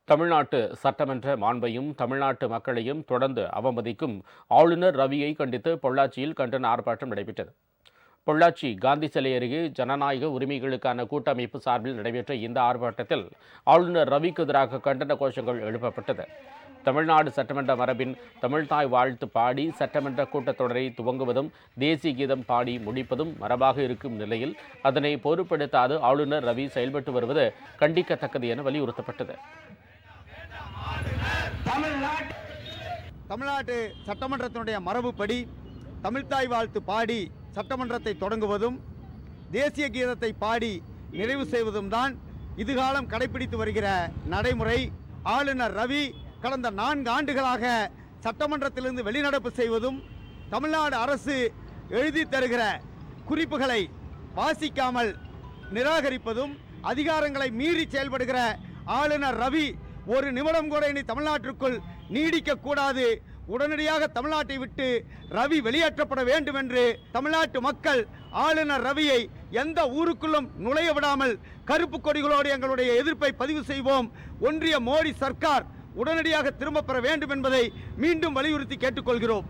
தமிழ்நாட்டு சட்டமன்ற மாண்பையும் தமிழ்நாட்டு மக்களையும் தொடர்ந்து அவமதிக்கும் ஆளுநர் ரவியை கண்டித்து பொள்ளாச்சியில் கண்டன ஆர்ப்பாட்டம் நடைபெற்றது. பொள்ளாச்சி காந்தி சிலை அருகே ஜனநாயக உரிமைகளுக்கான கூட்டமைப்பு சார்பில் நடைபெற்ற இந்த ஆர்ப்பாட்டத்தில் ஆளுநர் ரவிக்கு எதிராக கண்டன கோஷங்கள் எழுப்பப்பட்டது. தமிழ்நாடு சட்டமன்ற மரபின் தமிழ்தாய் வாழ்த்து பாடி சட்டமன்ற கூட்டத்தொடரை துவங்குவதும் தேசிய கீதம் பாடி முடிப்பதும் மரபாக இருக்கும் நிலையில் அதனை பொருட்படுத்தாது ஆளுநர் ரவி செயல்பட்டு வருவது கண்டிக்கத்தக்கது என வலியுறுத்தப்பட்டது. தமிழ்நாட்டு சட்டமன்றத்தினுடைய மரபுப்படி தமிழ்தாய் வாழ்த்து பாடி சட்டமன்றத்தை தொடங்குவதும் தேசிய கீதத்தை பாடி நிறைவு செய்வதும் தான் இதுகாலம் கடைபிடித்து வருகிற நடைமுறை. ஆளுநர் ரவி கடந்த 4 ஆண்டுகளாக சட்டமன்றத்திலிருந்து வெளிநடப்பு செய்வதும் தமிழ்நாடு அரசு எழுதி தருகிற குறிப்புகளை வாசிக்காமல் நிராகரிப்பதும் அதிகாரங்களை மீறி செயல்படுகிற ஆளுநர் ரவி ஒரு நிமிடம் கூட இனி தமிழ்நாட்டிற்குள் நீடிக்க கூடாது. உடனடியாக தமிழ்நாட்டை விட்டு ரவி வெளியேற்றப்பட வேண்டும் என்று தமிழ்நாட்டு மக்கள் ஆளுநர் ரவியை எந்த ஊருக்குள்ளும் நுழைய விடாமல் கருப்பு கொடிகளோடு எங்களுடைய எதிர்ப்பை பதிவு செய்வோம். ஒன்றிய மோடி சர்க்கார் உடனடியாக திரும்ப பெற வேண்டும் என்பதை மீண்டும் வலியுறுத்தி கேட்டுக்கொள்கிறோம்.